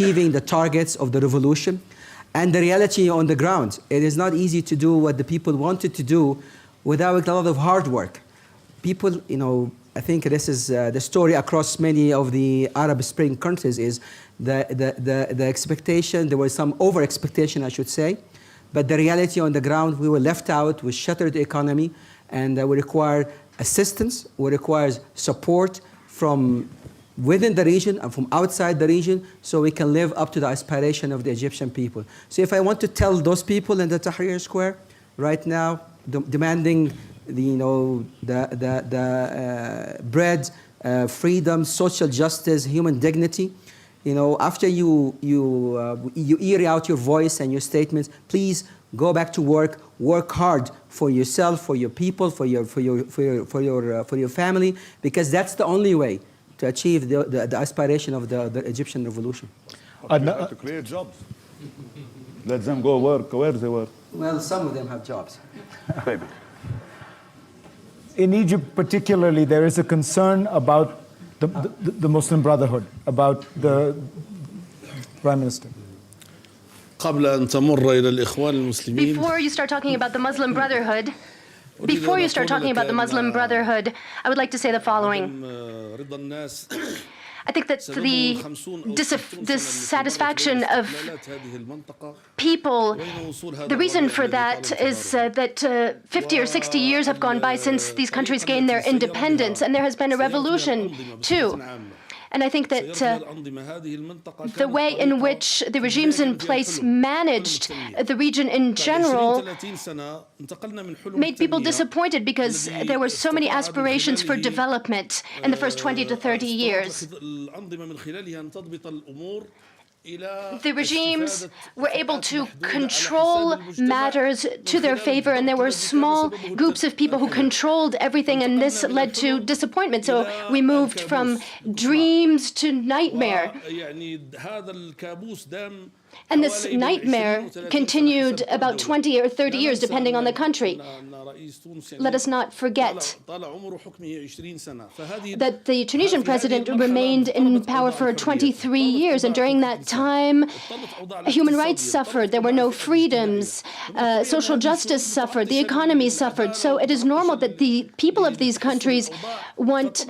achieving the targets of the revolution and the reality on the ground. It is not easy to do what the people wanted to do without a lot of hard work. People, I think this is the story across many of the Arab Spring countries is the expectation, there was some over-expectation, I should say, but the reality on the ground, we were left out, we shuttered the economy, and we require assistance, we require support from within the region and from outside the region so we can live up to the aspiration of the Egyptian people. So if I want to tell those people in the Tahrir Square right now, demanding bread, freedom, social justice, human dignity, after you air out your voice and your statements, please go back to work hard for yourself, for your people, for your family, because that's the only way to achieve the aspiration of the Egyptian revolution. To create jobs. Let them go work where they work. Well, some of them have jobs. Maybe. In Egypt particularly, there is a concern about the Muslim Brotherhood, about the Prime Minister. قبل أن تمر إلى الإخوان المسلمين. Before you start talking about the Muslim Brotherhood, I would like to say the following. I think that the dissatisfaction of people, the reason for that is that 50 or 60 years have gone by since these countries gained their independence, and there has been a revolution too. And I think that the way in which the regimes in place managed the region in general made people disappointed because there were so many aspirations for development in the first 20 to 30 years. The regimes were able to control matters to their favor, and there were small groups of people who controlled everything, and this led to disappointment. So we moved from dreams to nightmare. And this nightmare continued about 20 or 30 years, depending on the country. Let us not forget that the Tunisian president remained in power for 23 years, and during that time, human rights suffered. There were no freedoms. Social justice suffered. The economy suffered. So it is normal that the people of these countries want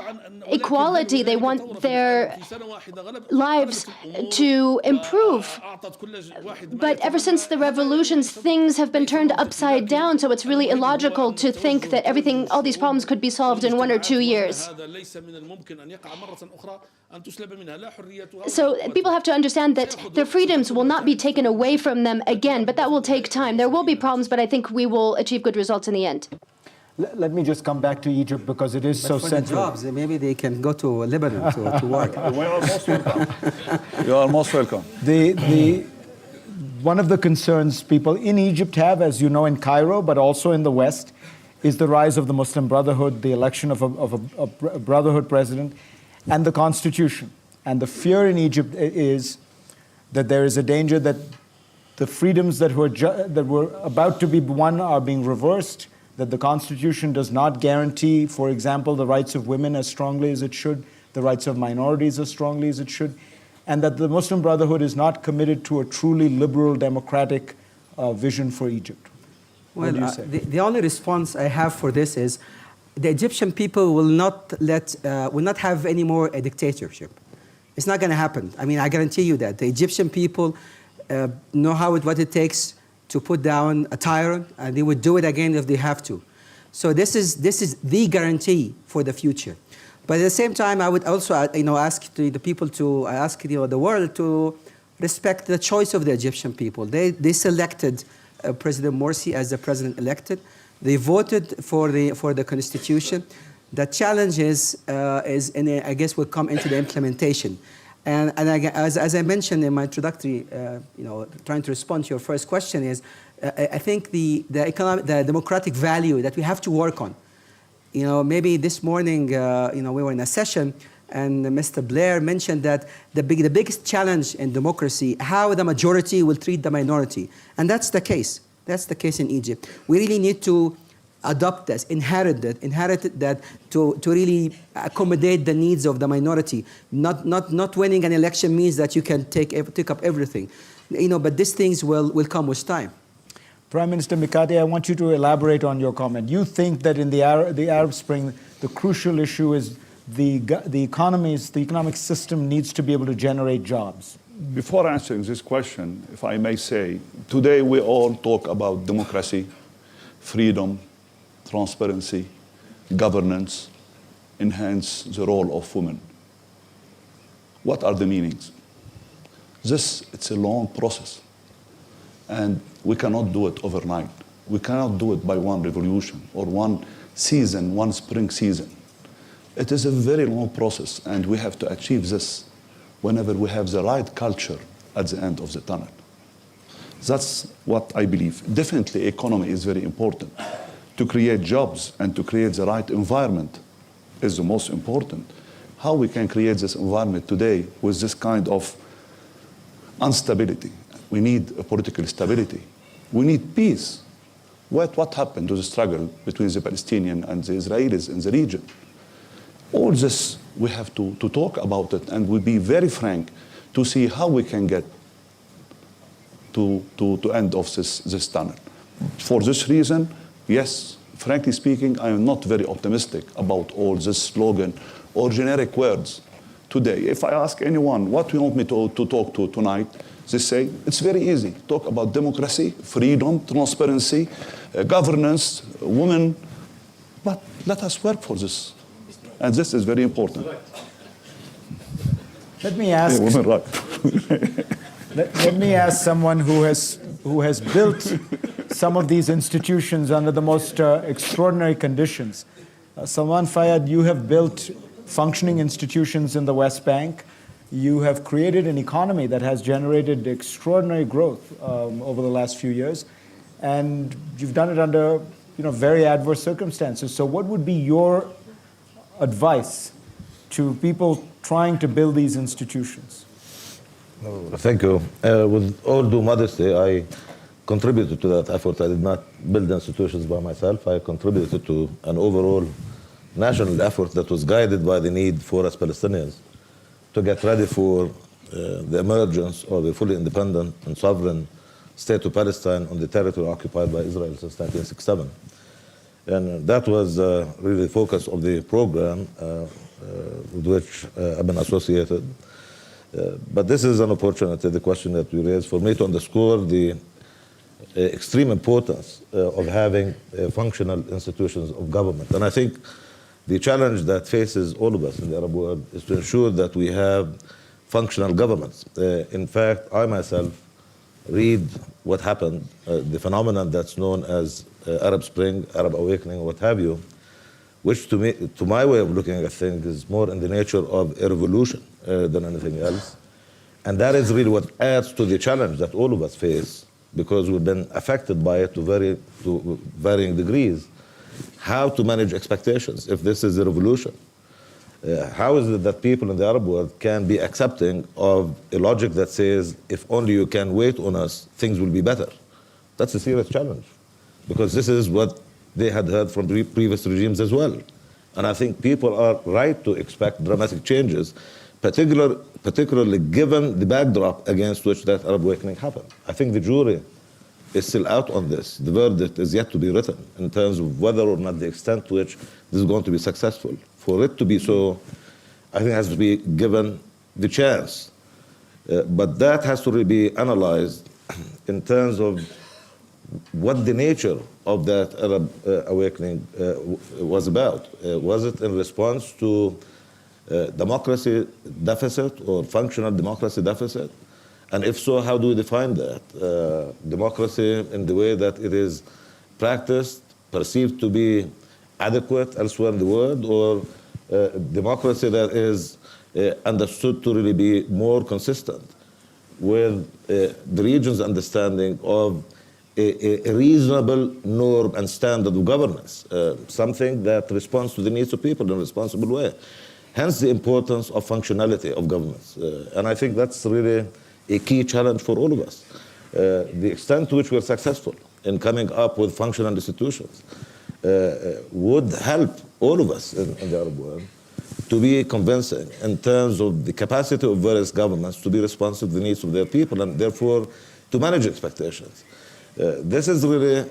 equality. They want their lives to improve. But ever since the revolutions, things have been turned upside down, so it's really illogical to think that all these problems could be solved in 1 or 2 years. So people have to understand that their freedoms will not be taken away from them again, but that will take time. There will be problems, but I think we will achieve good results in the end. Let me just come back to Egypt because it is so central. Jobs, maybe they can go to Lebanon to work. You are most welcome. You are most welcome. One of the concerns people in Egypt have, as you know, in Cairo, but also in the West, is the rise of the Muslim Brotherhood, the election of a Brotherhood president, and the constitution. And the fear in Egypt is that there is a danger that the freedoms that were about to be won are being reversed, that the constitution does not guarantee, for example, the rights of women as strongly as it should, the rights of minorities as strongly as it should, and that the Muslim Brotherhood is not committed to a truly liberal, democratic vision for Egypt. Well, the only response I have for this is the Egyptian people will not have any more a dictatorship. It's not going to happen. I mean, I guarantee you that. The Egyptian people know what it takes to put down a tyrant, and they would do it again if they have to. So this is the guarantee for the future. But at the same time, I would also ask the people to ask the world to respect the choice of the Egyptian people. They selected President Morsi as the president elected. They voted for the constitution. The challenge is I guess will come into the implementation. And as I mentioned in my introductory, trying to respond to your first question is, I think the democratic value that we have to work on. Maybe this morning, we were in a session, and Mr. Blair mentioned that the biggest challenge in democracy, how the majority will treat the minority, and that's the case. That's the case in Egypt. We really need to adopt this, inherited that to really accommodate the needs of the minority. Not winning an election means that you can take up everything, but these things will come with time. Prime Minister Mikati, I want you to elaborate on your comment. You think that in the Arab Spring, the crucial issue is the economic system needs to be able to generate jobs. Before answering this question, if I may say, today we all talk about democracy, freedom, transparency, governance, enhance the role of women. What are the meanings? It's a long process, and we cannot do it overnight. We cannot do it by one revolution or one season, one spring season. It is a very long process, and we have to achieve this whenever we have the right culture at the end of the tunnel. That's what I believe. Definitely, economy is very important. To create jobs and to create the right environment is the most important. How we can create this environment today with this kind of instability? We need a political stability. We need peace. What happened to the struggle between the Palestinians and the Israelis in the region? All this, we have to talk about it, and we'll be very frank to see how we can get to end of this tunnel. For this reason, yes, frankly speaking, I am not very optimistic about all this slogan or generic words today. If I ask anyone, what do you want me to talk to tonight? They say, it's very easy. Talk about democracy, freedom, transparency, governance, women. But let us work for this. And this is very important. Let me ask. Yeah, women right. Let me ask someone who has built some of these institutions under the most extraordinary conditions. Salman Fayyad, you have built functioning institutions in the West Bank. You have created an economy that has generated extraordinary growth over the last few years, and you've done it under very adverse circumstances. So what would be your advice to people trying to build these institutions? Thank you. With all due modesty, I contributed to that effort. I did not build institutions by myself. I contributed to an overall national effort that was guided by the need for us Palestinians to get ready for the emergence of a fully independent and sovereign state of Palestine on the territory occupied by Israel since 1967. And that was really the focus of the program with which I've been associated. But this is an opportunity, the question that we raised, for me to underscore the extreme importance of having functional institutions of government. And I think the challenge that faces all of us in the Arab world is to ensure that we have functional governments. In fact, I myself read what happened, the phenomenon that's known as Arab Spring, Arab Awakening, what have you, which to me, to my way of looking at things, is more in the nature of a revolution than anything else. And that is really what adds to the challenge that all of us face, because we've been affected by it to varying degrees. How to manage expectations if this is a revolution? How is it that people in the Arab world can be accepting of a logic that says, if only you can wait on us, things will be better? That's a serious challenge, because this is what they had heard from the previous regimes as well. And I think people are right to expect dramatic changes, particularly given the backdrop against which that Arab awakening happened. I think the jury is still out on this. The verdict is yet to be written in terms of whether or not the extent to which this is going to be successful. For it to be so, I think it has to be given the chance. But that has to really be analyzed in terms of what the nature of that Arab awakening was about. Was it in response to democracy deficit or functional democracy deficit? And if so, how do we define that? Democracy in the way that it is practiced, perceived to be adequate elsewhere in the world, or democracy that is understood to really be more consistent with the region's understanding of a reasonable norm and standard of governance, something that responds to the needs of people in a responsible way. Hence the importance of functionality of governments. And I think that's really a key challenge for all of us. The extent to which we're successful in coming up with functional institutions would help all of us in the Arab world to be convincing in terms of the capacity of various governments to be responsive to the needs of their people and therefore to manage expectations. This is really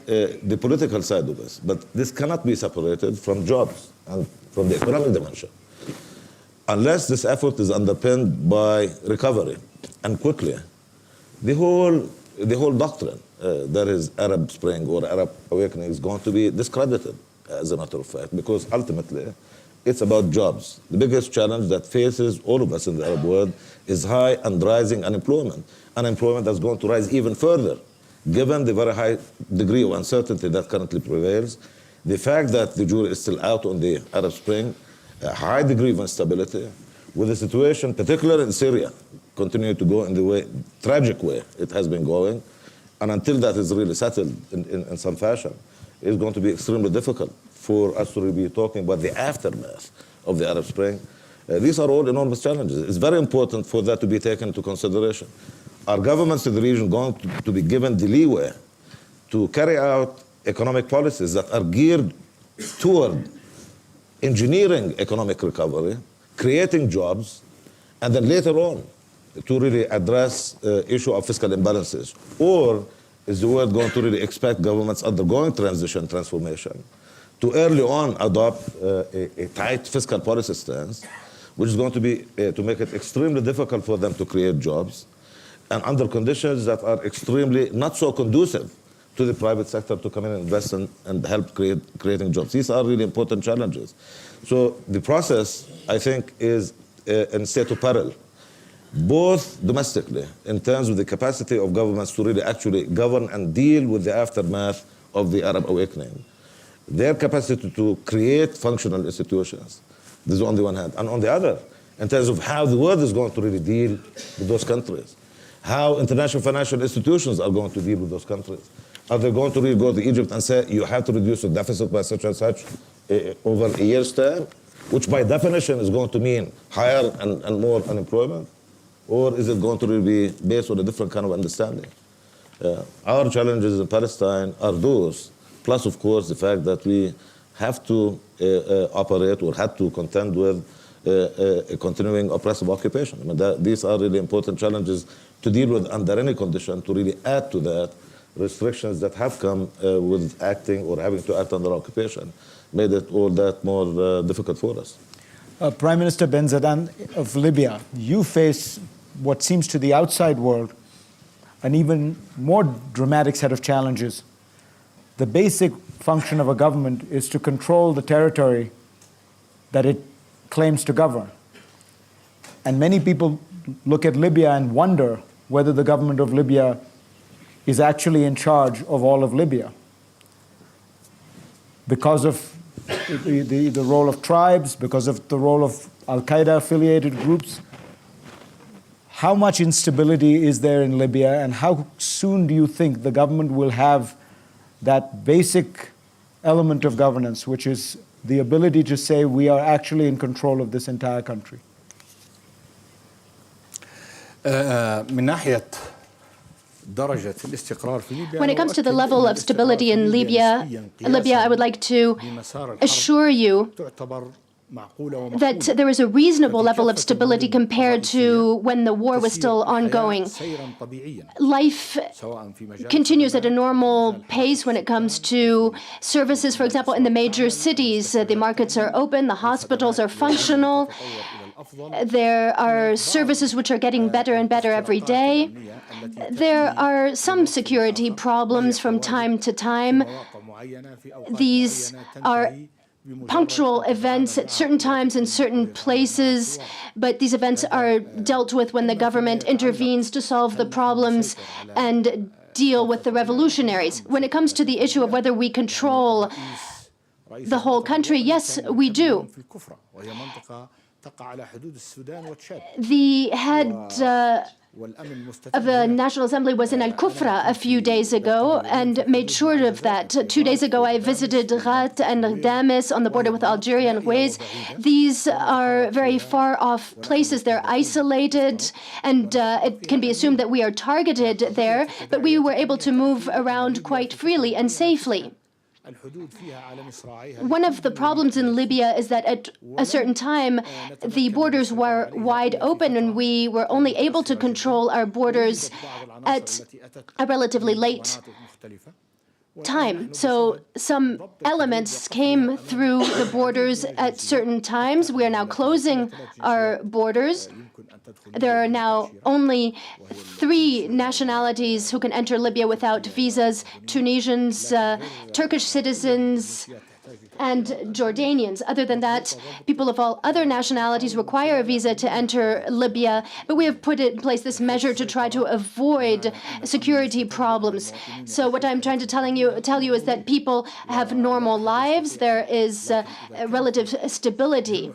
the political side of this, but this cannot be separated from jobs and from the economic dimension. Unless this effort is underpinned by recovery and quickly, the whole doctrine that is Arab Spring or Arab Awakening is going to be discredited, as a matter of fact, because ultimately it's about jobs. The biggest challenge that faces all of us in the Arab world is high and rising unemployment. Unemployment that's going to rise even further, given the very high degree of uncertainty that currently prevails, the fact that the jury is still out on the Arab Spring, a high degree of instability, with the situation, particularly in Syria, continuing to go in the tragic way it has been going, and until that is really settled in some fashion, it's going to be extremely difficult for us to really be talking about the aftermath of the Arab Spring. These are all enormous challenges. It's very important for that to be taken into consideration. Are governments in the region going to be given the leeway to carry out economic policies that are geared toward engineering economic recovery, creating jobs, and then later on to really address the issue of fiscal imbalances? Or is the world going to really expect governments undergoing transformation to early on adopt a tight fiscal policy stance, which is going to be to make it extremely difficult for them to create jobs, and under conditions that are extremely not so conducive to the private sector to come in and invest and help creating jobs? These are really important challenges. So the process, I think, is in state of peril, both domestically, in terms of the capacity of governments to really actually govern and deal with the aftermath of the Arab Awakening, their capacity to create functional institutions. This is on the one hand. And on the other, in terms of how the world is going to really deal with those countries, how international financial institutions are going to deal with those countries. Are they going to really go to Egypt and say, you have to reduce the deficit by such and such over a year's time, which by definition is going to mean higher and more unemployment? Or is it going to really be based on a different kind of understanding? Our challenges in Palestine are those, plus, of course, the fact that we have to operate or had to contend with a continuing oppressive occupation. I mean, these are really important challenges to deal with under any condition, to really add to that restrictions that have come with acting or having to act under occupation, made it all that more difficult for us. Prime Minister Benzadan of Libya, you face what seems to the outside world an even more dramatic set of challenges. The basic function of a government is to control the territory that it claims to govern. And many people look at Libya and wonder whether the government of Libya is actually in charge of all of Libya because of the role of tribes, because of the role of Al-Qaeda-affiliated groups. How much instability is there in Libya, and how soon do you think the government will have that basic element of governance, which is the ability to say we are actually in control of this entire country? من ناحية When it comes to the level of stability in Libya, I would like to assure you that there is a reasonable level of stability compared to when the war was still ongoing. Life continues at a normal pace when it comes to services. For example, in the major cities, the markets are open, the hospitals are functional. There are services which are getting better and better every day. There are some security problems from time to time. These are punctual events at certain times in certain places, but these events are dealt with when the government intervenes to solve the problems and deal with the revolutionaries. When it comes to the issue of whether we control the whole country, yes, we do. The head of the National Assembly was in Al-Kufra a few days ago and made sure of that. 2 days ago, I visited Rat and Damas on the border with Algeria and Huez. These are very far-off places. They're isolated, and it can be assumed that we are targeted there, but we were able to move around quite freely and safely. One of the problems in Libya is that at a certain time, the borders were wide open, and we were only able to control our borders at a relatively late time. So some elements came through the borders at certain times. We are now closing our borders. There are now only 3 nationalities who can enter Libya without visas: Tunisians, Turkish citizens, and Jordanians. Other than that, people of all other nationalities require a visa to enter Libya, but we have put in place this measure to try to avoid security problems. So what I'm trying to tell you is that people have normal lives. There is relative stability.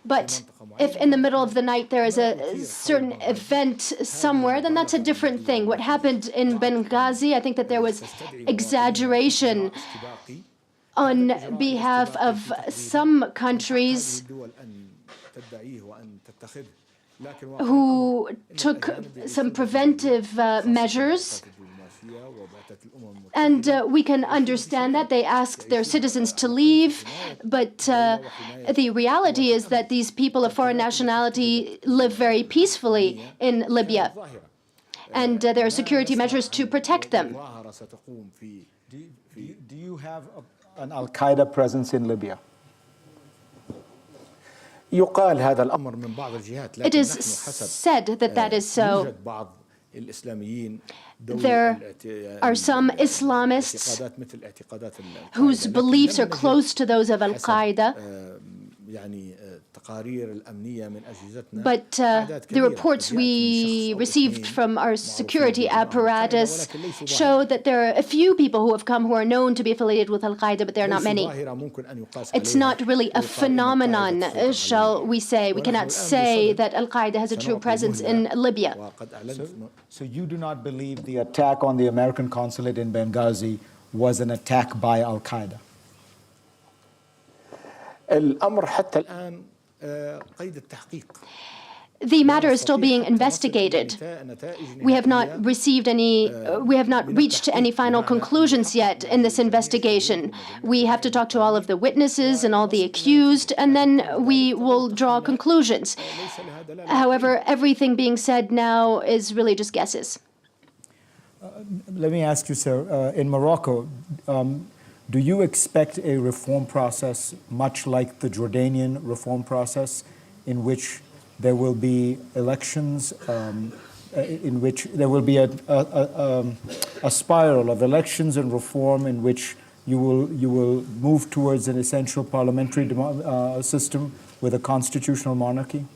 But if in the middle of the night there is a certain event somewhere, then that's a different thing. What happened in Benghazi, I think that there was exaggeration on behalf of some countries who took some preventive measures. And we can understand that. They asked their citizens to leave, but the reality is that these people of foreign nationality live very peacefully in Libya, and there are security measures to protect them. Do you have an Al-Qaeda presence in Libya? It is said that that is so. There are some Islamists whose beliefs are close to those of Al-Qaeda. But the reports we received from our security apparatus show that there are a few people who have come who are known to be affiliated with Al-Qaeda, but there are not many. It's not really a phenomenon, shall we say. We cannot say that Al-Qaeda has a true presence in Libya. So you do not believe the attack on the American consulate in Benghazi was an attack by Al-Qaeda? الأمر حتى الآن قيد التحقيق. The matter is still being investigated. We have not reached any final conclusions yet in this investigation. We have to talk to all of the witnesses and all the accused, and then we will draw conclusions. However, everything being said now is really just guesses. Let me ask you, sir, in Morocco, do you expect a reform process much like the Jordanian reform process, in which there will be elections, in which there will be a spiral of elections and reform, in which you will move towards an essential parliamentary system with a constitutional monarchy?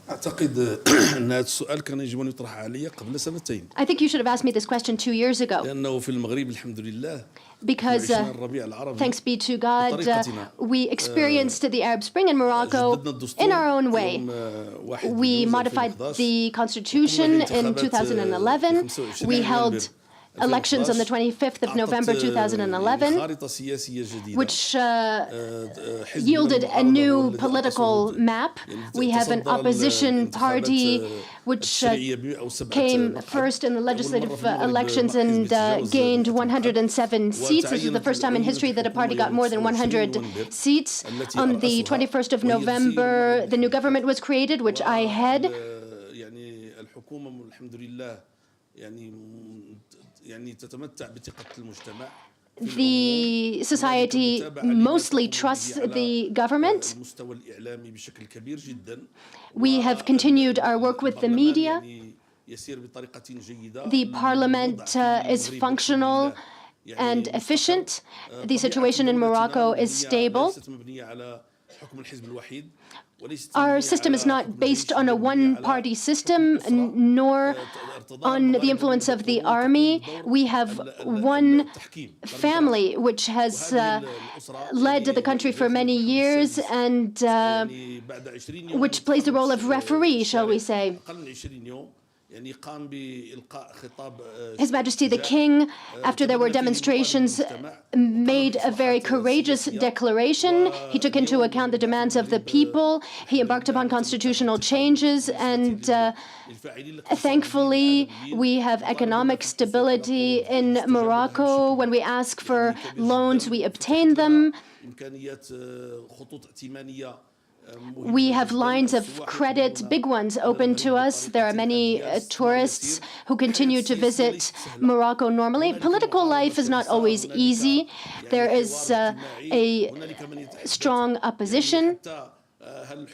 أعتقد أن هذا السؤال كان يجب أن يطرح علي قبل سنتين. I think you should have asked me this question 2 years ago. لأنه في المغرب الحمد لله. Because thanks be to God, we experienced the Arab Spring in Morocco in our own way. We modified the constitution in 2011. We held elections on the 25th of November 2011, which yielded a new political map. We have an opposition party which came first in the legislative elections and gained 107 seats. This is the first time in history that a party got more than 100 seats. On the 21st of November, the new government was created, which I head. The society mostly trusts the government. We have continued our work with the media. The parliament is functional and efficient. The situation in Morocco is stable. Our system is not based on a one-party system, nor on the influence of the army. We have one family which has led the country for many years and which plays the role of referee, shall we say. يعني قام بإلقاء خطاب His Majesty the King, after there were demonstrations, made a very courageous declaration. He took into account the demands of the people. He embarked upon constitutional changes, and thankfully, we have economic stability in Morocco. When we ask for loans, we obtain them. إمكانيات خطوط ائتمانية. We have lines of credit, big ones, open to us. There are many tourists who continue to visit Morocco normally. Political life is not always easy. There is a strong opposition.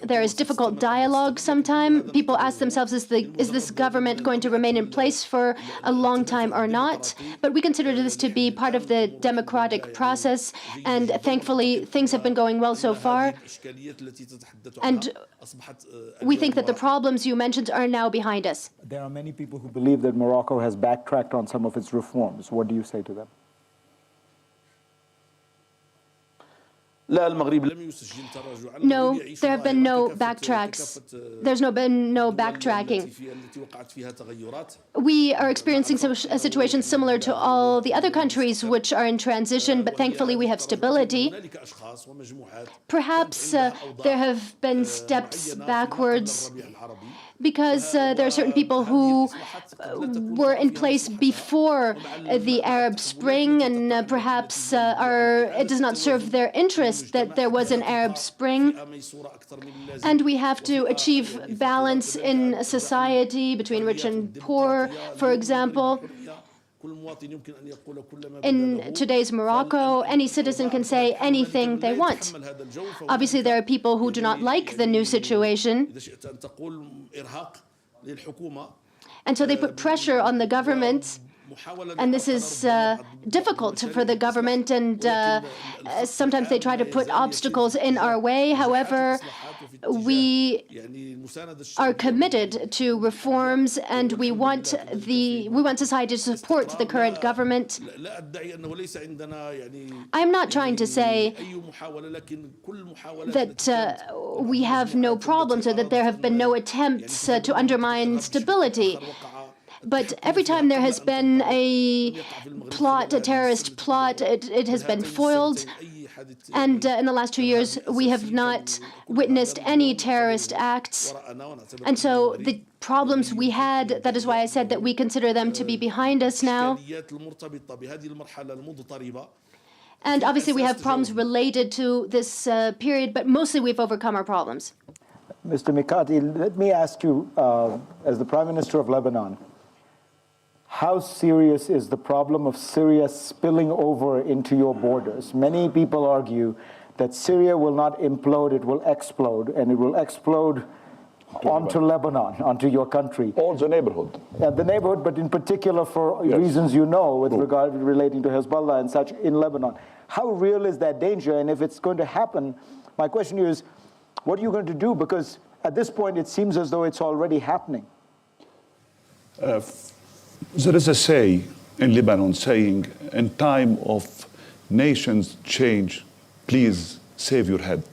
There is difficult dialogue sometimes. People ask themselves, is this government going to remain in place for a long time or not? But we consider this to be part of the democratic process, and thankfully things have been going well so far. And we think that the problems you mentioned are now behind us. There are many people who believe that Morocco has backtracked on some of its reforms. What do you say to them? No, there have been no backtracks. There's been no backtracking. We are experiencing a situation similar to all the other countries which are in transition, but thankfully we have stability. Perhaps there have been steps backwards because there are certain people who were in place before the Arab Spring, and perhaps it does not serve their interest that there was an Arab Spring. And we have to achieve balance in society between rich and poor, for example. In today's Morocco, any citizen can say anything they want. Obviously, there are people who do not like the new situation, and so they put pressure on the government. And this is difficult for the government, and sometimes they try to put obstacles in our way. However, we are committed to reforms, and we want society to support the current government. I'm not trying to say that we have no problems or that there have been no attempts to undermine stability. But every time there has been a plot, a terrorist plot, it has been foiled. And in the last 2 years, we have not witnessed any terrorist acts. And so the problems we had, that is why I said that we consider them to be behind us now. And obviously we have problems related to this period, but mostly we've overcome our problems. Mr. Mikati, let me ask you, as the Prime Minister of Lebanon, how serious is the problem of Syria spilling over into your borders? Many people argue that Syria will not implode, it will explode, and it will explode onto Lebanon, onto your country. Or the neighborhood. The neighborhood, but in particular for reasons you know, with regard relating to Hezbollah and such in Lebanon. How real is that danger? And if it's going to happen, my question to you is, what are you going to do? Because at this point, it seems as though it's already happening. There is a say in Lebanon saying, in time of nations change, please save your head.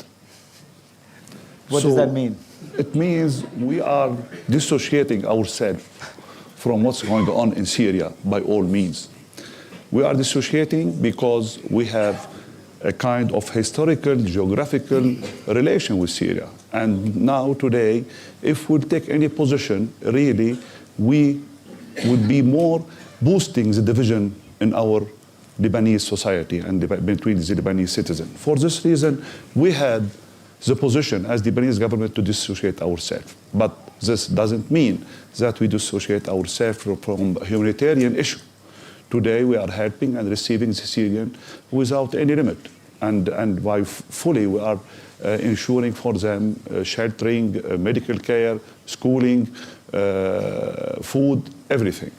What does that mean? It means we are dissociating ourselves from what's going on in Syria by all means. We are dissociating because we have a kind of historical, geographical relation with Syria. And now, today, if we take any position, really, we would be more boosting the division in our Lebanese society and between the Lebanese citizens. For this reason, we had the position as the Lebanese government to dissociate ourselves. But this doesn't mean that we dissociate ourselves from a humanitarian issue. Today, we are helping and receiving the Syrians without any limit. And by fully, we are ensuring for them sheltering, medical care, schooling, food, everything.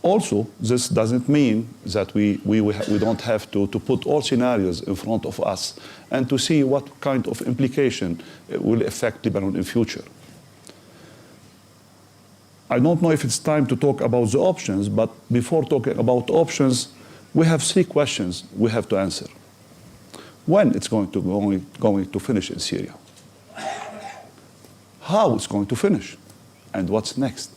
Also, this doesn't mean that we don't have to put all scenarios in front of us and to see what kind of implication will affect Lebanon in future. I don't know if it's time to talk about the options, but before talking about options, we have 3 questions we have to answer. When it's going to finish in Syria? How it's going to finish? And what's next?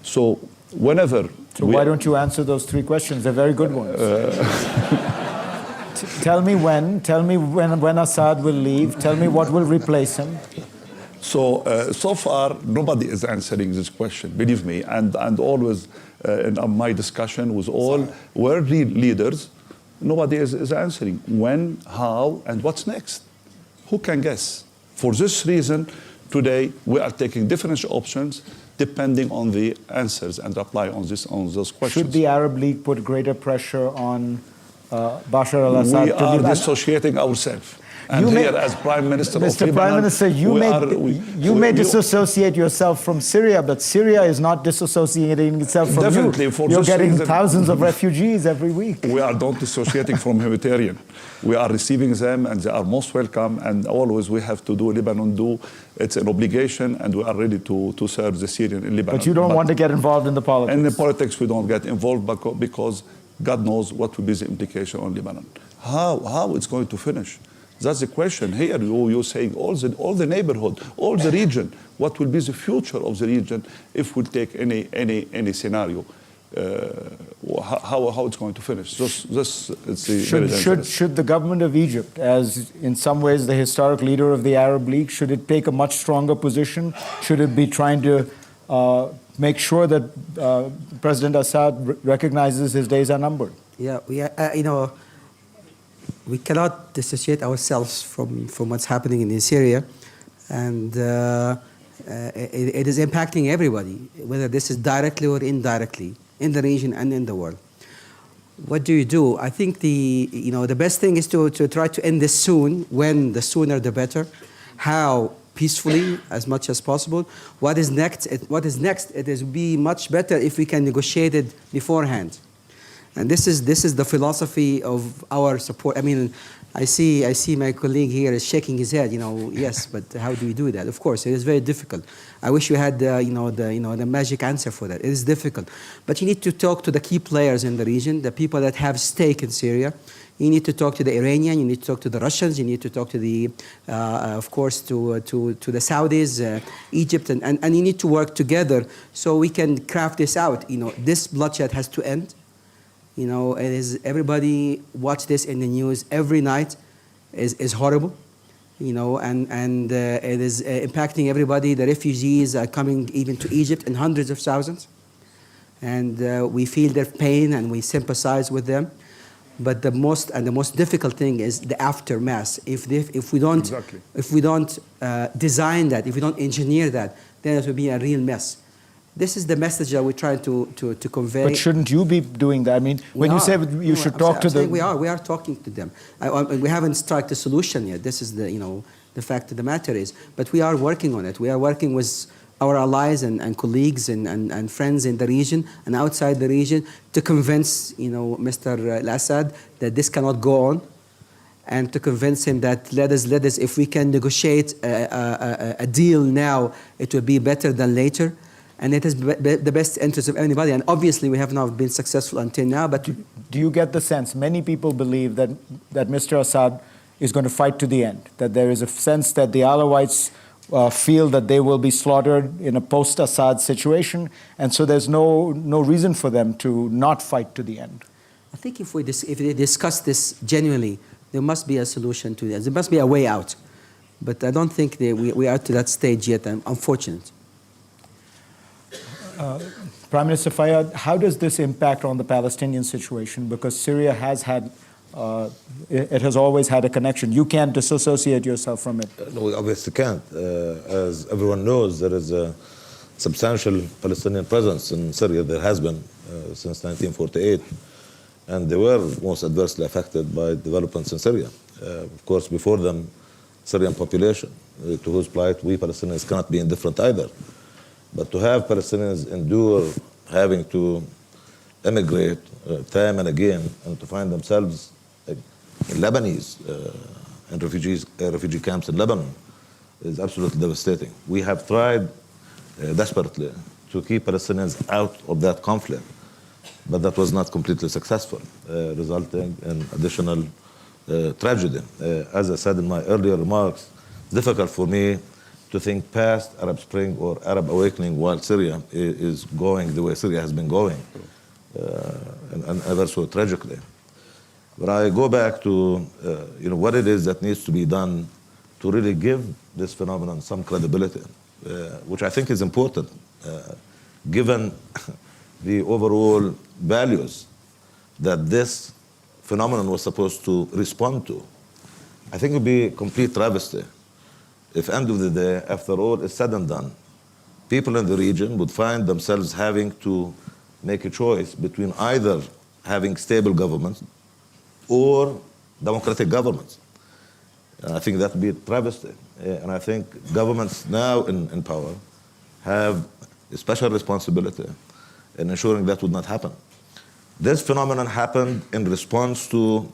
So whenever So why don't you answer those three questions? They're very good ones. Tell me when Assad will leave. Tell me what will replace him. So far, nobody is answering this question, believe me. And always in my discussion with all world leaders, nobody is answering when, how, and what's next. Who can guess? For this reason, today we are taking different options depending on the answers and reply on those questions. Should the Arab League put greater pressure on Bashar al-Assad? We are dissociating ourselves. And here, as Prime Minister Mr. of Prime Lebanon, Minister, you may disassociate yourself from Syria, but Syria is not disassociating itself from Definitely, you. for You're this getting reason, thousands of refugees every week. We are not dissociating from humanitarian. We are receiving them, and they are most welcome. And always we have to do Lebanon do. It's an obligation, and we are ready to serve the Syrian in Lebanon. But you don't want to get involved in the politics. In the politics, we don't get involved because God knows what will be the implication on Lebanon. How it's going to finish? That's the question. Here you're saying all the neighborhood, all the region. What will be the future of the region if we take any scenario? How it's going to finish? Should the government of Egypt, as in some ways the historic leader of the Arab League, should it take a much stronger position? Should it be trying to make sure that President Assad recognizes his days are numbered? Yeah, we cannot dissociate ourselves from what's happening in Syria, and it is impacting everybody, whether this is directly or indirectly, in the region and in the world. What do you do? I think the best thing is to try to end this soon. When the sooner the better. How? Peacefully, as much as possible. What is next? It will be much better if we can negotiate it beforehand. And this is the philosophy of our support. I mean, I see my colleague here is shaking his head. Yes, but how do we do that? Of course, it is very difficult. I wish you had the magic answer for that. It is difficult, but you need to talk to the key players in the region, the people that have stake in Syria. You need to talk to the Iranian. You need to talk to the Russians. You need to talk to the, of course, to the Saudis, Egypt, and you need to work together so we can craft this out. This bloodshed has to end. It is, everybody watch this in the news every night is horrible, and it is impacting everybody. The refugees are coming even to Egypt in hundreds of thousands, and we feel their pain and we sympathize with them. But the most difficult thing is the aftermath. If we don't design that, if we don't engineer that, then it will be a real mess. This is the message that we're trying to convey. But shouldn't you be doing that? I mean, when you say you should talk to them, we are talking to them. We haven't struck the solution yet. This is the fact of the matter is. But we are working on it. We are working with our allies and colleagues and friends in the region and outside the region to convince Mr. al-Assad that this cannot go on, and to convince him that let us if we can negotiate a deal now, it will be better than later. And it is the best interest of anybody. And obviously, we have not been successful until now. But do you get the sense? Many people believe that Mr. Assad is going to fight to the end. That there is a sense that the Alawites feel that they will be slaughtered in a post-Assad situation, and so there's no reason for them to not fight to the end. I think if they discuss this genuinely, there must be a solution to this. There must be a way out. But I don't think we are to that stage yet. I'm unfortunate. Prime Minister Fayyad, how does this impact on the Palestinian situation? Because Syria has had, it has always had a connection. You can't disassociate yourself from it. No, we obviously can't. As everyone knows, there is a substantial Palestinian presence in Syria. There has been since 1948. And they were most adversely affected by developments in Syria. Of course, before them, Syrian population, to whose plight we Palestinians cannot be indifferent either. But to have Palestinians endure having to emigrate time and again, and to find themselves in Lebanese and refugee camps in Lebanon is absolutely devastating. We have tried desperately to keep Palestinians out of that conflict, but that was not completely successful, resulting in additional tragedy. As I said in my earlier remarks, it's difficult for me to think past Arab Spring or Arab awakening while Syria is going the way Syria has been going, and ever so tragically. But I go back to what it is that needs to be done to really give this phenomenon some credibility, which I think is important, given the overall values that this phenomenon was supposed to respond to. I think it would be a complete travesty if, end of the day, after all is said and done, people in the region would find themselves having to make a choice between either having stable governments or democratic governments. And I think that would be a travesty. And I think governments now in power have a special responsibility in ensuring that would not happen. This phenomenon happened in response to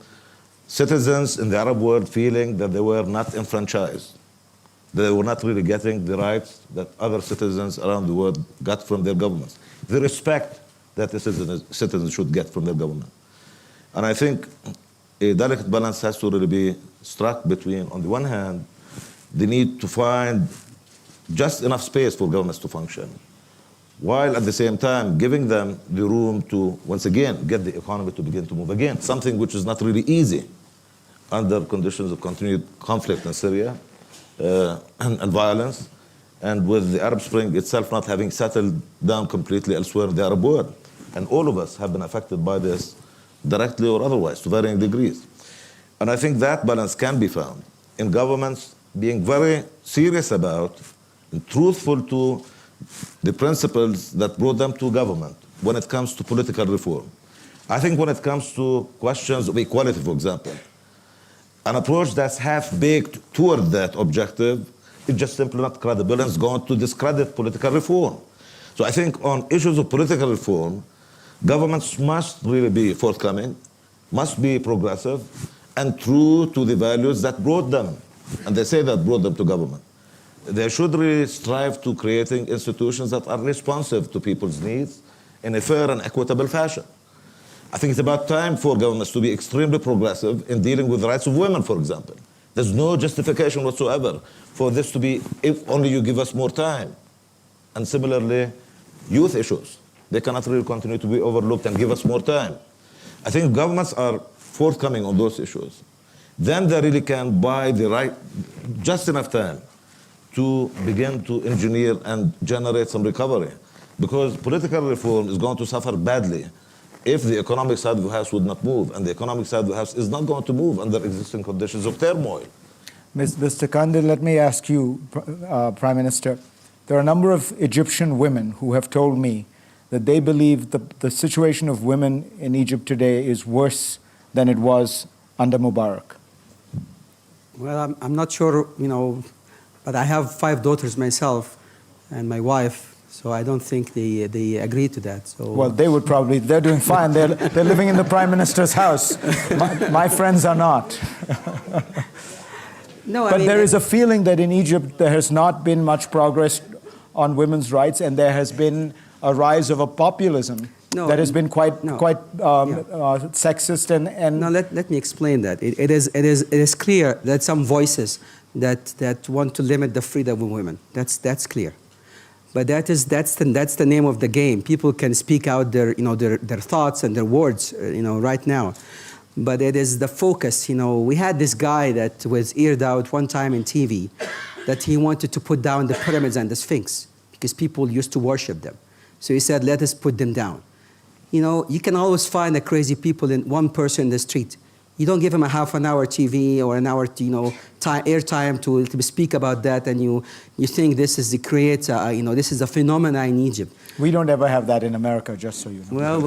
citizens in the Arab world feeling that they were not enfranchised, that they were not really getting the rights that other citizens around the world got from their governments, the respect that the citizens should get from their government. And I think a delicate balance has to really be struck between, on the one hand, the need to find just enough space for governments to function, while at the same time giving them the room to, once again, get the economy to begin to move again, something which is not really easy under conditions of continued conflict in Syria and violence, and with the Arab Spring itself not having settled down completely elsewhere in the Arab world. And all of us have been affected by this, directly or otherwise, to varying degrees. And I think that balance can be found in governments being very serious about and truthful to the principles that brought them to government when it comes to political reform. I think when it comes to questions of equality, for example, an approach that's half-baked toward that objective is just simply not credible and is going to discredit political reform. So I think on issues of political reform, governments must really be forthcoming, must be progressive, and true to the values that brought them, and they say that brought them to government. They should really strive to creating institutions that are responsive to people's needs in a fair and equitable fashion. I think it's about time for governments to be extremely progressive in dealing with the rights of women, for example. There's no justification whatsoever for this to be, if only you give us more time. And similarly, youth issues. They cannot really continue to be overlooked and give us more time. I think governments are forthcoming on those issues. Then they really can buy the right, just enough time to begin to engineer and generate some recovery. Because political reform is going to suffer badly if the economic side of the house would not move, and the economic side of the house is not going to move under existing conditions of turmoil. Mr. Kandil, let me ask you, Prime Minister, there are a number of Egyptian women who have told me that they believe the situation of women in Egypt today is worse than it was under Mubarak. Well, I'm not sure, but I have 5 daughters myself and my wife, so I don't think they agree to that. So. Well, they're doing fine. They're living in the Prime Minister's house. My friends are not. No, but there is a feeling that in Egypt there has not been much progress on women's rights, and there has been a rise of a populism that has been quite sexist and. No, let me explain that. It is clear that some voices that want to limit the freedom of women. That's clear. But that's the name of the game. People can speak out their thoughts and their words right now. But it is the focus. We had this guy that was aired out one time in TV that he wanted to put down the pyramids and the Sphinx because people used to worship them. So he said, let us put them down. You can always find crazy people in one person in the street. You don't give him a half an hour TV or an hour, airtime to speak about that, and you think this is this is a phenomena in Egypt. We don't ever have that in America, just so you know.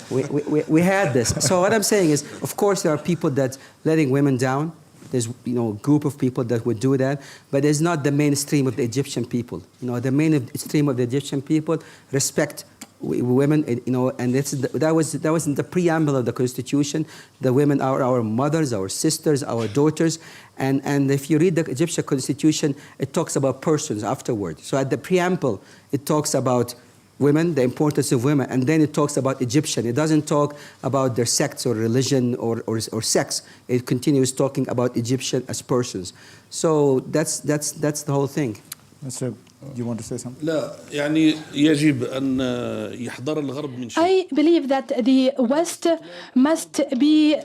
Well, we had this. So what I'm saying is, of course, there are people that letting women down. There's a group of people that would do that, but it's not the mainstream of the Egyptian people. The mainstream of the Egyptian people respect women, and that was in the preamble of the Constitution. The women are our mothers, our sisters, our daughters, and if you read the Egyptian Constitution, it talks about persons afterward. So at the preamble, it talks about women, the importance of women, and then it talks about Egyptian. It doesn't talk about their sex or religion or sex. It continues talking about Egyptian as persons. So that's the whole thing. Mr. You want to say something? لا يعني يجب أن يحذر الغرب من شيء. I believe that the West must be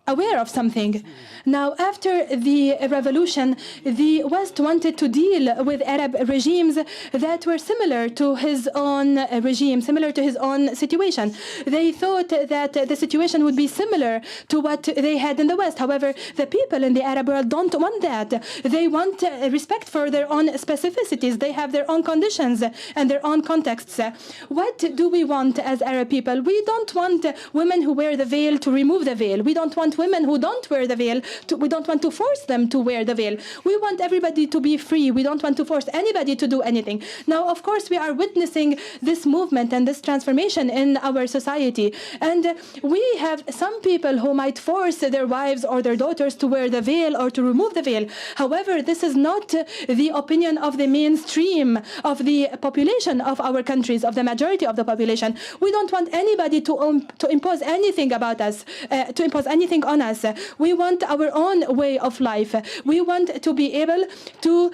aware of something. Now, after the revolution, the West wanted to deal with Arab regimes that were similar to his own regime, similar to his own situation. They thought that the situation would be similar to what they had in the West. However, the people in the Arab world don't want that. They want respect for their own specificities. They have their own conditions and their own contexts. What do we want as Arab people? We don't want women who wear the veil to remove the veil. We don't want women who don't wear the veil. We don't want to force them to wear the veil. We want everybody to be free. We don't want to force anybody to do anything. Now, of course, we are witnessing this movement and this transformation in our society. And we have some people who might force their wives or their daughters to wear the veil or to remove the veil. However, this is not the opinion of the mainstream of the population of our countries, of the majority of the population. We don't want anybody to impose anything about us, to impose anything on us. We want our own way of life. We want to be able to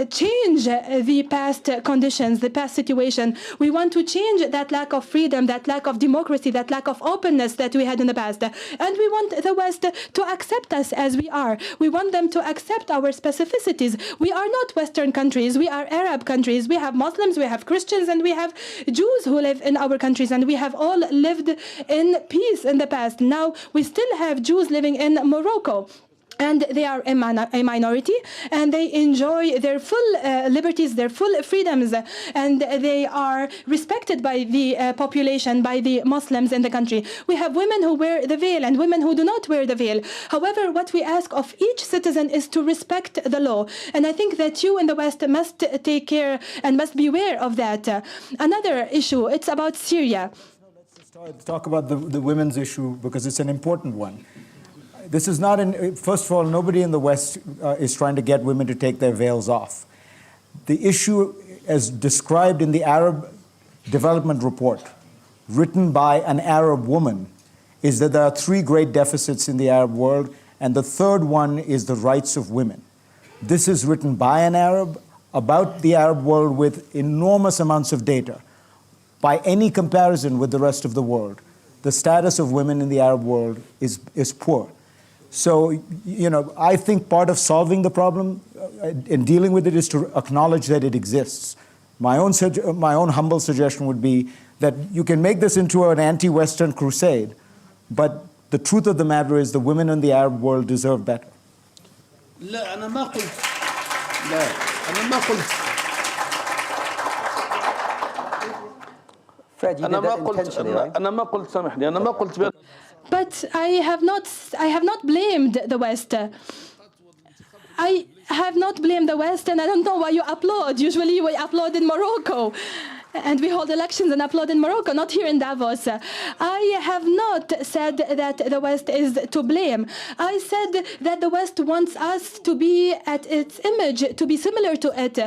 change the past conditions, the past situation. We want to change that lack of freedom, that lack of democracy, that lack of openness that we had in the past. And we want the West to accept us as we are. We want them to accept our specificities. We are not Western countries. We are Arab countries. We have Muslims, we have Christians, and we have Jews who live in our countries. And we have all lived in peace in the past. Now we still have Jews living in Morocco. And they are a minority, and they enjoy their full liberties, their full freedoms, and they are respected by the population, by the Muslims in the country. We have women who wear the veil and women who do not wear the veil. However, what we ask of each citizen is to respect the law. And I think that you in the West must take care and must be aware of that. Another issue, it's about Syria. Let's talk about the women's issue because it's an important one. This is not, first of all, nobody in the West is trying to get women to take their veils off. The issue, as described in the Arab Development Report, written by an Arab woman, is that there are three great deficits in the Arab world, and the third one is the rights of women. This is written by an Arab about the Arab world with enormous amounts of data. By any comparison with the rest of the world, the status of women in the Arab world is poor. So, you know, I think part of solving the problem and dealing with it is to acknowledge that it exists. My own humble suggestion would be that you can make this into an anti-Western crusade, but the truth of the matter is the women in the Arab world deserve better. لا أنا ما قلت لا أنا ما قلت Fred, you did that intentionally, right? أنا ما قلت سامحني أنا ما قلت But I have not blamed the West. I have not blamed the West, and I don't know why you applaud. Usually we applaud in Morocco. And we hold elections and applaud in Morocco, not here in Davos. I have not said that the West is to blame. I said that the West wants us to be at its image, to be similar to it.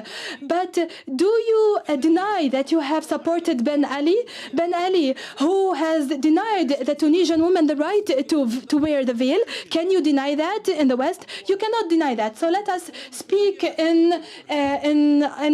But do you deny that you have supported Ben Ali? Ben Ali, who has denied the Tunisian woman the right to wear the veil. Can you deny that in the West? You cannot deny that. So let us speak in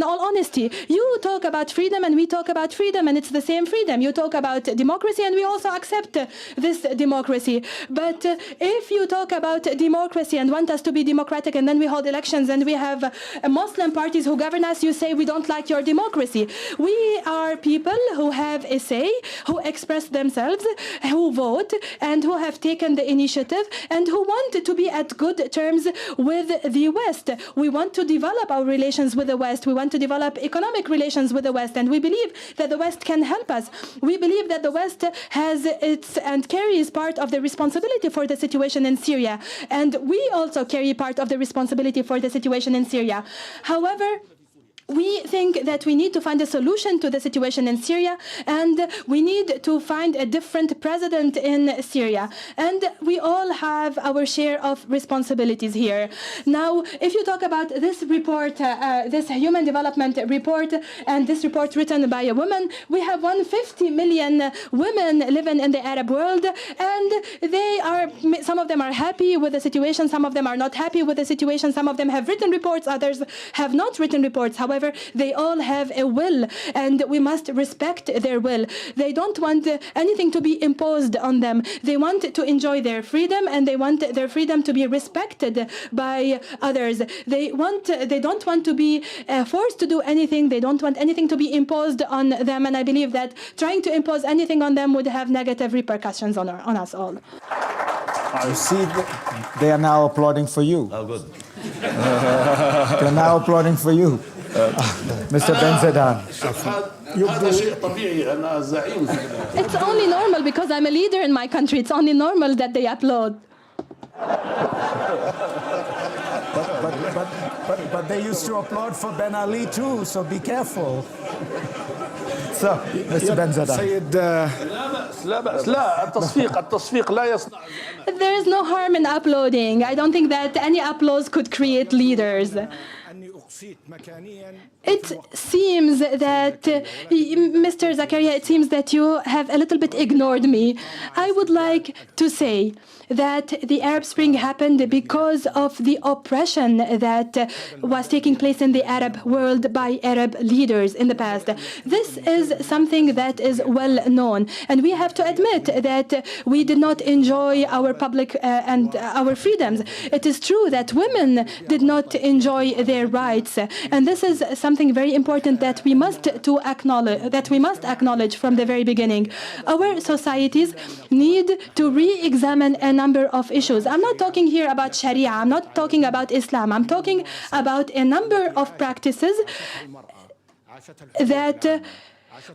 all honesty. You talk about freedom and we talk about freedom, and it's the same freedom. You talk about democracy, and we also accept this democracy. But if you talk about democracy and want us to be democratic, and then we hold elections, and we have Muslim parties who govern us, you say we don't like your democracy. We are people who have a say, who express themselves, who vote, and who have taken the initiative, and who want to be at good terms with the West. We want to develop our relations with the West. We want to develop economic relations with the West, and we believe that the West can help us. We believe that the West has and carries part of the responsibility for the situation in Syria, and we also carry part of the responsibility for the situation in Syria. However, we think that we need to find a solution to the situation in Syria, and we need to find a different president in Syria. And we all have our share of responsibilities here. Now, if you talk about this report, this human development report, and this report written by a woman, we have 150 million women living in the Arab world, and some of them are happy with the situation, some of them are not happy with the situation, some of them have written reports, others have not written reports. However, they all have a will, and we must respect their will. They don't want anything to be imposed on them. They want to enjoy their freedom, and they want their freedom to be respected by others. They don't want to be forced to do anything. They don't want anything to be imposed on them, and I believe that trying to impose anything on them would have negative repercussions on us all. You see, they are now applauding for you. Oh, good. They're now applauding for you. Mr. Ben-Zedan. It's only normal because I'm a leader in my country. It's only normal that they applaud. But they used to applaud for Ben Ali too, so be careful. So, Mr. Ben-Zedan. سيد لا بأس لا التصفيق لا يصنع. There is no harm in uploading. I don't think that any applause could create leaders. It seems that, Mr. Zakaria, it seems that you have a little bit ignored me. I would like to say that the Arab Spring happened because of the oppression that was taking place in the Arab world by Arab leaders in the past. This is something that is well known, and we have to admit that we did not enjoy our public and our freedoms. It is true that women did not enjoy their rights, and this is something very important that we must acknowledge from the very beginning. Our societies need to re-examine a number of issues. I'm not talking here about Sharia, I'm not talking about Islam, I'm talking about a number of practices that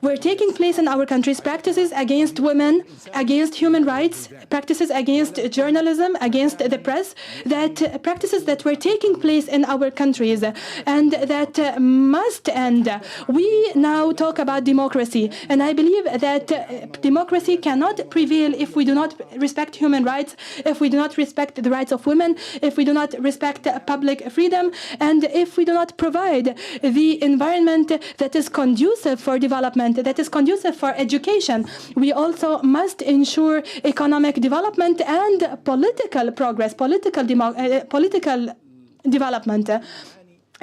were taking place in our countries, practices against women, against human rights, practices against journalism, against the press, that practices that were taking place in our countries and that must end. We now talk about democracy, and I believe that democracy cannot prevail if we do not respect human rights, if we do not respect the rights of women, if we do not respect public freedom, and if we do not provide the environment that is conducive for development, that is conducive for education. We also must ensure economic development and political progress, political development.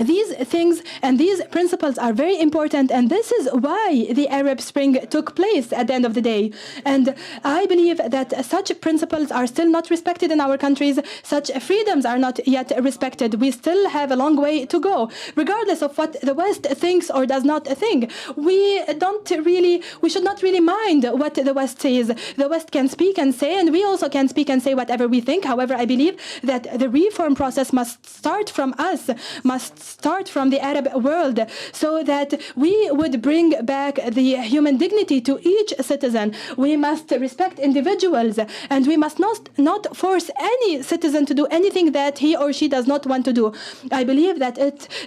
These things and these principles are very important, and this is why the Arab Spring took place at the end of the day. And I believe that such principles are still not respected in our countries. Such freedoms are not yet respected. We still have a long way to go, regardless of what the West thinks or does not think. We should not really mind what the West says. The West can speak and say, and we also can speak and say whatever we think. However, I believe that the reform process must start from us, must start from the Arab world, so that we would bring back the human dignity to each citizen. We must respect individuals, and we must not force any citizen to do anything that he or she does not want to do. I believe that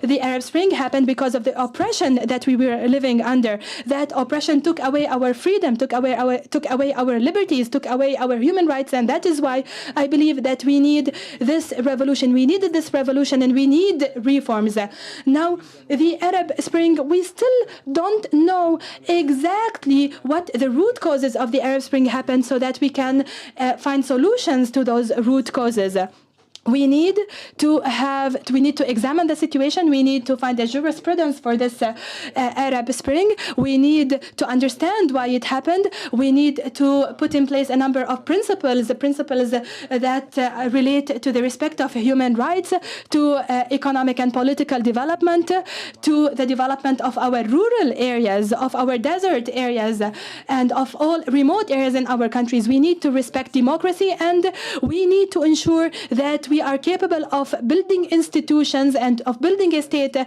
the Arab Spring happened because of the oppression that we were living under. That oppression took away our freedom, took away our liberties, took away our human rights, and that is why I believe that we need this revolution. We needed this revolution, and we need reforms. Now, the Arab Spring, we still don't know exactly what the root causes of the Arab Spring happened, so that we can find solutions to those root causes. We need to examine the situation. We need to find a jurisprudence for this Arab Spring. We need to understand why it happened. We need to put in place a number of principles that relate to the respect of human rights, to economic and political development, to the development of our rural areas, of our desert areas, and of all remote areas in our countries. We need to respect democracy, and we need to ensure that we are capable of building institutions and of building a state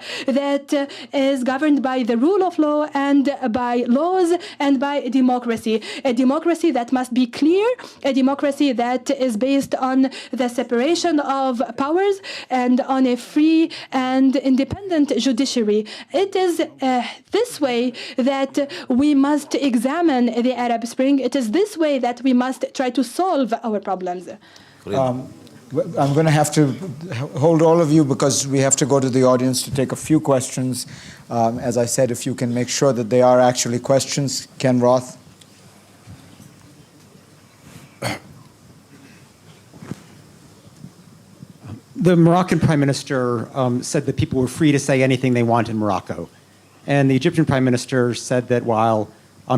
that is governed by the rule of law and by laws and by democracy. A democracy that must be clear, a democracy that is based on the separation of powers and on a free and independent judiciary. It is this way that we must examine the Arab Spring. It is this way that we must try to solve our problems. I'm going to have to hold all of you because we have to go to the audience to take a few questions. As I said, if you can make sure that they are actually questions. Ken Roth. The Moroccan Prime Minister said that people were free to say anything they want in Morocco. And the Egyptian Prime Minister said that while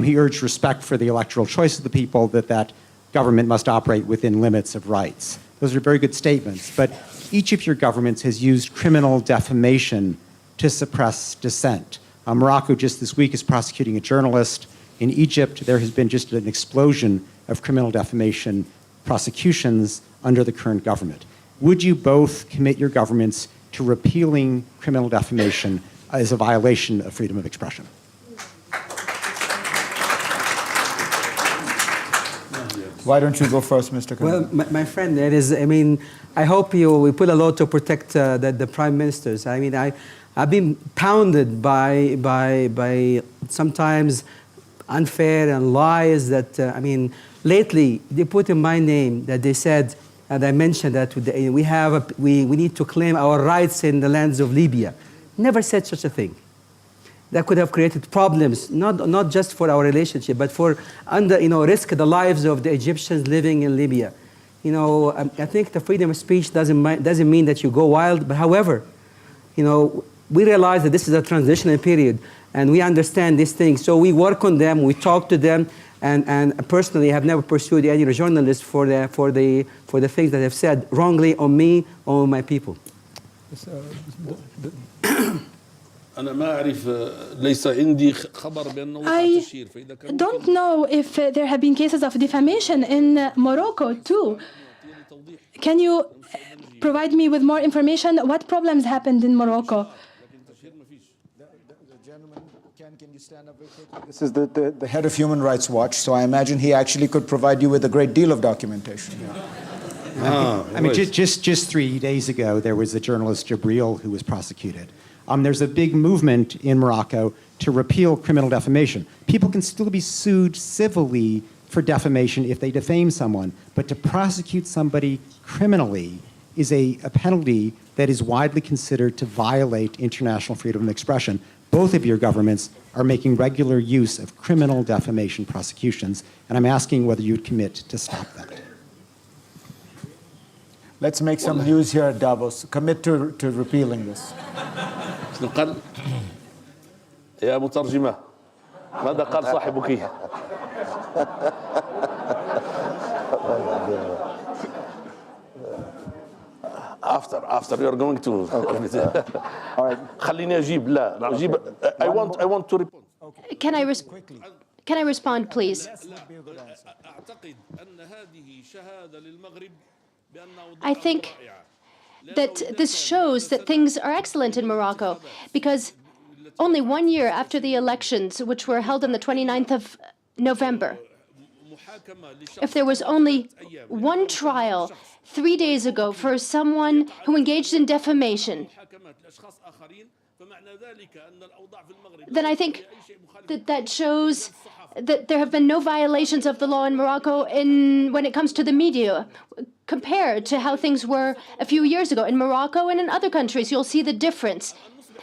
he urged respect for the electoral choice of the people, that government must operate within limits of rights. Those are very good statements, but each of your governments has used criminal defamation to suppress dissent. Morocco just this week is prosecuting a journalist. In Egypt, there has been just an explosion of criminal defamation prosecutions under the current government. Would you both commit your governments to repealing criminal defamation as a violation of freedom of expression? Why don't you go first, Mr. Khan? Well, my friend, I hope we put a law to protect the prime ministers. I've been pounded by sometimes unfair and lies that, lately they put in my name that they said, and I mentioned that we need to claim our rights in the lands of Libya. Never said such a thing. That could have created problems, not just for our relationship, but for risk the lives of the Egyptians living in Libya. I think the freedom of speech doesn't mean that you go wild. But however, we realize that this is a transitional period, and we understand these things. So we work on them, we talk to them, and personally, I have never pursued any journalist for the things that have said wrongly on me or on my people. I don't know if there have been cases of defamation in Morocco too. Can you provide me with more information? What problems happened in Morocco? The gentleman, can you stand up real quick? This is the head of Human Rights Watch, so I imagine he actually could provide you with a great deal of documentation. Just 3 days ago, there was the journalist Jabril who was prosecuted. There's a big movement in Morocco to repeal criminal defamation. People can still be sued civilly for defamation if they defame someone, but to prosecute somebody criminally is a penalty that is widely considered to violate international freedom of expression. Both of your governments are making regular use of criminal defamation prosecutions, and I'm asking whether you'd commit to stop that. Let's make some news here at Davos. Commit to repealing this. يا مترجمة ماذا قال صاحبك؟ After you're going to. All right. خليني أجيب لا أجيب. I want to respond. Can I respond, please? I think that this shows that things are excellent in Morocco, because only 1 year after the elections, which were held on the 29th of November, if there was only one trial 3 days ago for someone who engaged in defamation, then I think that shows that there have been no violations of the law in Morocco when it comes to the media, compared to how things were a few years ago. In Morocco and in other countries, you'll see the difference.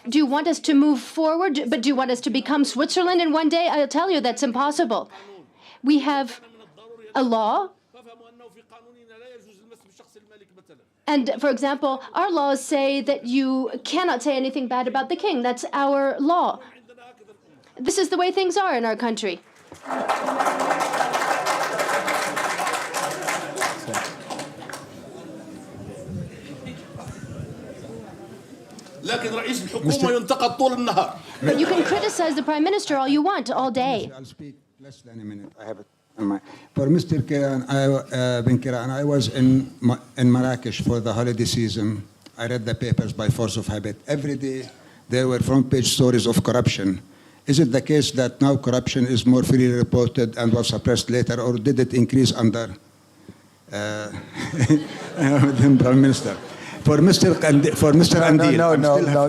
Do you want us to move forward, but do you want us to become Switzerland in one day? I'll tell you that's impossible. We have a law, and for example, our laws say that you cannot say anything bad about the king. That's our law. This is the way things are in our country. لكن رئيس الحكومة ينتقد طول النهار. But you can criticize the prime minister all you want all day. I'll speak less than a minute. I have it. For Mr. Ben Kiran, I was in Marrakesh for the holiday season. I read the papers by force of habit. Every day there were front page stories of corruption. Is it the case that now corruption is more freely reported and was suppressed later, or did it increase under the Prime Minister? For Mr. Andil,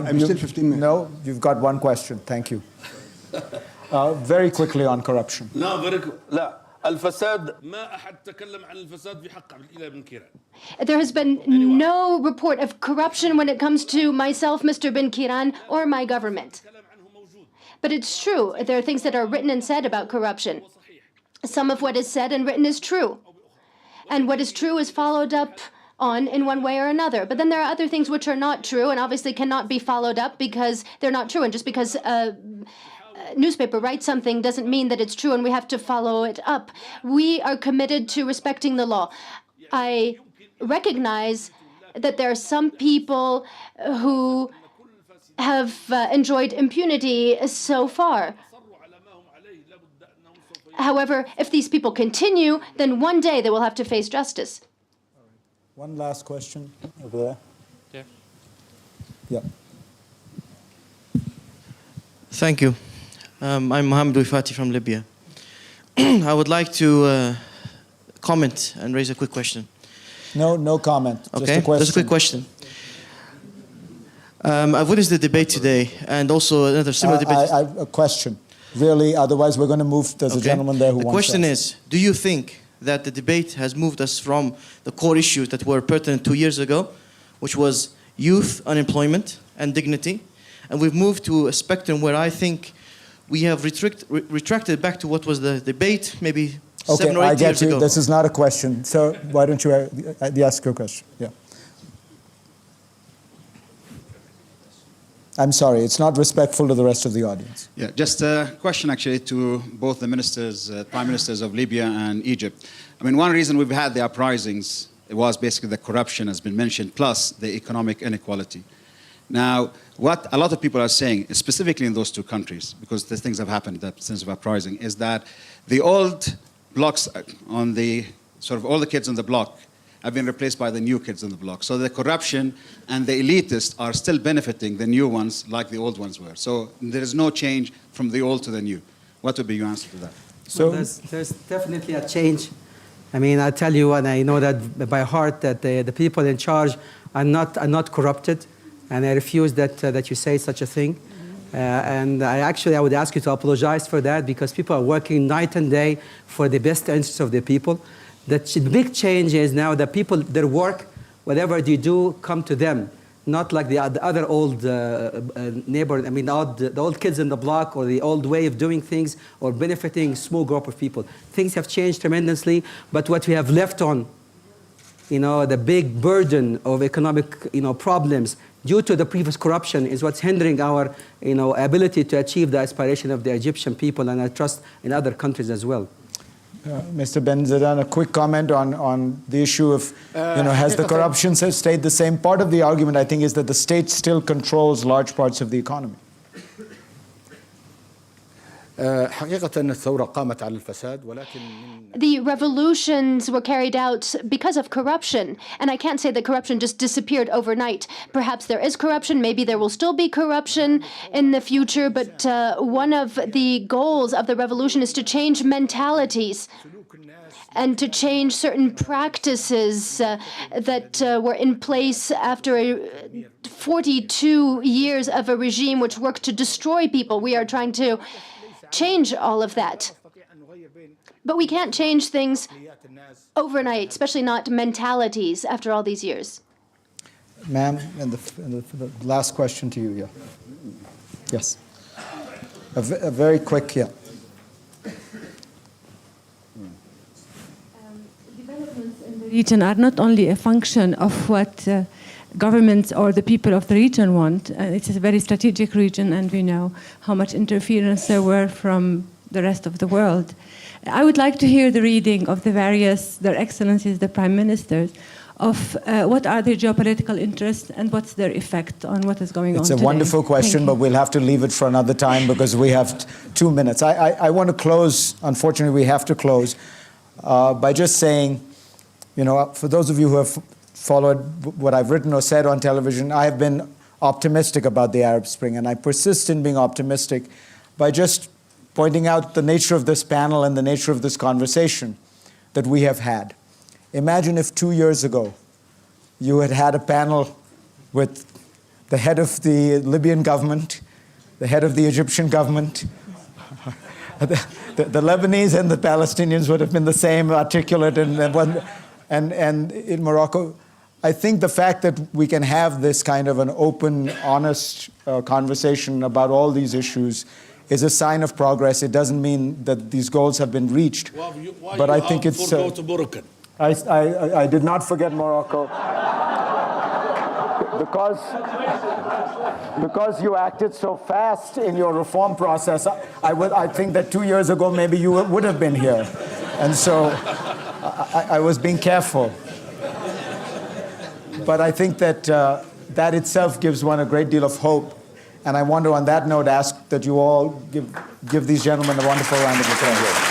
I'm still 15 minutes. No, you've got one question. Thank you. Very quickly on corruption. لا الفساد ما أحد تكلم عن الفساد في حق عبد الإله بن كيران. There has been no report of corruption when it comes to myself, Mr. Ben Kiran, or my government. But it's true. There are things that are written and said about corruption. Some of what is said and written is true. And what is true is followed up on in one way or another. But then there are other things which are not true and obviously cannot be followed up because they're not true. And just because a newspaper writes something doesn't mean that it's true and we have to follow it up. We are committed to respecting the law. I recognize that there are some people who have enjoyed impunity so far. However, if these people continue, then one day they will have to face justice. One last question over there. Yeah. Thank you. I'm Mohammed Wifati from Libya. I would like to comment and raise a quick question. No comment. Okay, just a question. just a quick question. I've witnessed the debate today and also another similar debate. A question, really, otherwise we're going to move. There's a gentleman there who wants to. The question is, do you think that the debate has moved us from the core issues that were pertinent 2 years ago, which was youth unemployment and dignity, and we've moved to a spectrum where I think we have retracted back to what was the debate maybe 7 or 8 years ago? This is not a question. So why don't you ask your question? Yeah. I'm sorry, it's not respectful to the rest of the audience. Yeah, just a question actually to both the ministers, prime ministers of Libya and Egypt. I mean, one reason we've had the uprisings, it was basically the corruption has been mentioned, plus the economic inequality. Now, what a lot of people are saying, specifically in those two countries, because these things have happened since the uprising, is that the old blocks on the, sort of all the kids on the block have been replaced by the new kids on the block. So the corruption and the elitists are still benefiting the new ones like the old ones were. So there is no change from the old to the new. What would be your answer to that? So there's definitely a change. I mean, I tell you, and I know that by heart, that the people in charge are not corrupted, and I refuse that you say such a thing. And I would ask you to apologize for that, because people are working night and day for the best interests of the people. The big change is now that people, their work, whatever they do, come to them, not like the other old neighbor. I mean, the old kids in the block, or the old way of doing things, or benefiting a small group of people. Things have changed tremendously, but what we have left on, the big burden of economic, problems due to the previous corruption is what's hindering our, ability to achieve the aspiration of the Egyptian people, and I trust in other countries as well. Mr. Ben Zidan, a quick comment on the issue of, has the corruption stayed the same? Part of the argument, I think, is that the state still controls large parts of the economy. The revolutions were carried out because of corruption, and I can't say that corruption just disappeared overnight. Perhaps there is corruption, maybe there will still be corruption in the future, but one of the goals of the revolution is to change mentalities and to change certain practices that were in place after 42 years of a regime which worked to destroy people. We are trying to change all of that. But we can't change things overnight, especially not mentalities after all these years. Ma'am, and the last question to you, yeah. Yes. A very quick, yeah. Developments in the region are not only a function of what governments or the people of the region want. It's a very strategic region, and we know how much interference there were from the rest of the world. I would like to hear the reading of their excellencies, the prime ministers, of what are their geopolitical interests and what's their effect on what is going on It's a today. wonderful question, but we'll have to leave it for another time because we have 2 minutes. I want to close, unfortunately we have to close, by just saying, for those of you who have followed what I've written or said on television, I have been optimistic about the Arab Spring, and I persist in being optimistic by just pointing out the nature of this panel and the nature of this conversation that we have had. Imagine if 2 years ago you had had a panel with the head of the Libyan government, the head of the Egyptian government. The Lebanese and the Palestinians would have been the same, articulate, and in Morocco. I think the fact that we can have this kind of an open, honest conversation about all these issues is a sign of progress. It doesn't mean that these goals have been reached, but I think it's. I did not forget Morocco because you acted so fast in your reform process. I think that 2 years ago maybe you would have been here, and so I was being careful. But I think that that itself gives one a great deal of hope. And I want to, on that note, ask that you all give these gentlemen a wonderful round of applause.